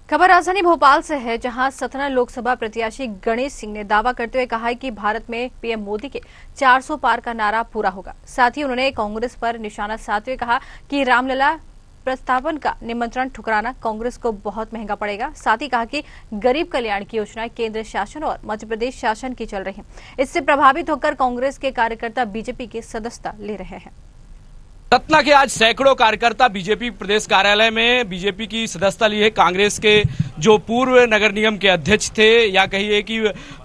खबर राजधानी भोपाल से है, जहां सतना लोकसभा प्रत्याशी गणेश सिंह ने दावा करते हुए कहा है कि भारत में पीएम मोदी के 400 पार का नारा पूरा होगा। साथ ही उन्होंने कांग्रेस पर निशाना साधते हुए कहा कि रामलला प्रस्तावन का निमंत्रण ठुकराना कांग्रेस को बहुत महंगा पड़ेगा। साथ ही कहा कि गरीब कल्याण की योजनाएं केंद्र शासन और मध्य प्रदेश शासन की चल रही हैं। इससे प्रभावित होकर कांग्रेस के कार्यकर्ता बीजेपी की सदस्यता ले रहे हैं। सतना के आज सैकड़ों कार्यकर्ता बीजेपी प्रदेश कार्यालय में बीजेपी की सदस्यता ली है। कांग्रेस के जो पूर्व नगर निगम के अध्यक्ष थे या कहिए कि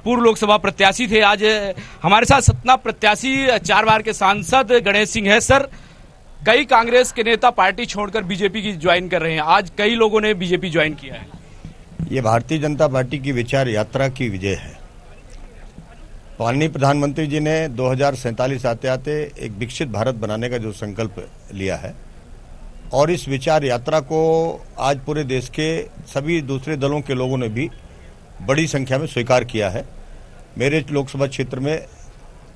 पूर्व लोकसभा प्रत्याशी थे, आज हमारे साथ सतना प्रत्याशी 4 बार के सांसद गणेश सिंह है। सर, कई कांग्रेस के नेता पार्टी छोड़कर बीजेपी की ज्वाइन कर रहे हैं। आज कई लोगों ने बीजेपी ज्वाइन किया है। ये भारतीय जनता पार्टी की विचार यात्रा की विजय है। माननीय प्रधानमंत्री जी ने 2047 आते आते एक विकसित भारत बनाने का जो संकल्प लिया है और इस विचार यात्रा को आज पूरे देश के सभी दूसरे दलों के लोगों ने भी बड़ी संख्या में स्वीकार किया है। मेरे लोकसभा क्षेत्र में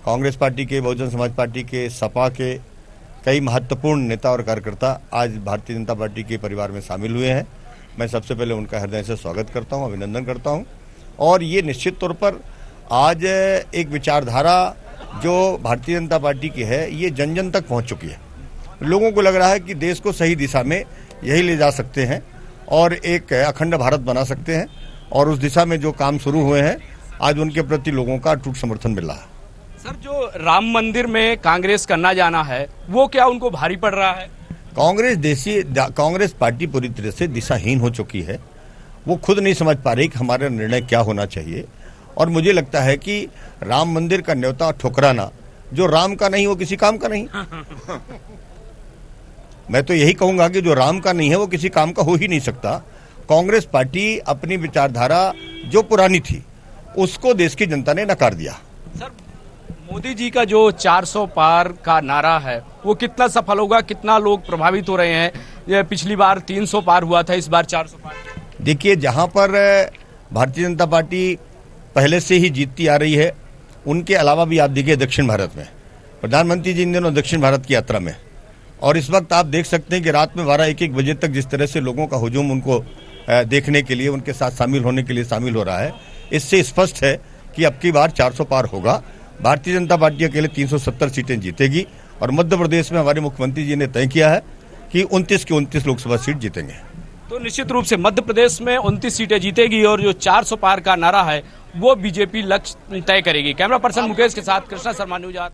कांग्रेस पार्टी के, बहुजन समाज पार्टी के, सपा के कई महत्वपूर्ण नेता और कार्यकर्ता आज भारतीय जनता पार्टी के परिवार में शामिल हुए हैं। मैं सबसे पहले उनका हृदय से स्वागत करता हूं, अभिनंदन करता हूं। और ये निश्चित तौर पर आज एक विचारधारा जो भारतीय जनता पार्टी की है ये जन जन तक पहुंच चुकी है। लोगों को लग रहा है कि देश को सही दिशा में यही ले जा सकते हैं और एक अखंड भारत बना सकते हैं, और उस दिशा में जो काम शुरू हुए हैं आज उनके प्रति लोगों का अटूट समर्थन मिल रहा है। सर, जो राम मंदिर में कांग्रेस करना जाना है वो क्या उनको भारी पड़ रहा है? कांग्रेस पार्टी पूरी तरह से दिशाहीन हो चुकी है। वो खुद नहीं समझ पा रही कि हमारा निर्णय क्या होना चाहिए। और मुझे लगता है कि राम मंदिर का न्योता ठुकराना, जो राम का नहीं वो किसी काम का नहीं। मैं तो यही कहूंगा कि जो राम का नहीं है वो किसी काम का हो ही नहीं सकता। कांग्रेस पार्टी अपनी विचारधारा जो पुरानी थी उसको देश की जनता ने नकार दिया। सर, मोदी जी का जो 400 पार का नारा है वो कितना सफल होगा? कितना लोग प्रभावित हो रहे हैं? ये पिछली बार 300 पार हुआ था, इस बार 400 पार। देखिए, जहां पर भारतीय जनता पार्टी पहले से ही जीतती आ रही है, उनके अलावा भी आप देखिए दक्षिण भारत में प्रधानमंत्री जी इन दिनों दक्षिण भारत की यात्रा में, और इस वक्त आप देख सकते हैं कि रात में 12-1 बजे तक जिस तरह से लोगों का हुजूम उनको देखने के लिए, उनके साथ शामिल होने के लिए शामिल हो रहा है। इससे स्पष्ट है कि अब की बार 400 पार होगा। भारतीय जनता पार्टी अकेले 370 सीटें जीतेगी और मध्य प्रदेश में हमारे मुख्यमंत्री जी ने तय किया है कि 29 की 29 लोकसभा सीट जीतेंगे। तो निश्चित रूप से मध्य प्रदेश में 29 सीटें जीतेगी और जो 400 पार का नारा है वो बीजेपी लक्ष्य तय करेगी। कैमरा पर्सन मुकेश के साथ कृष्णा शर्मा, न्यूज़ 8।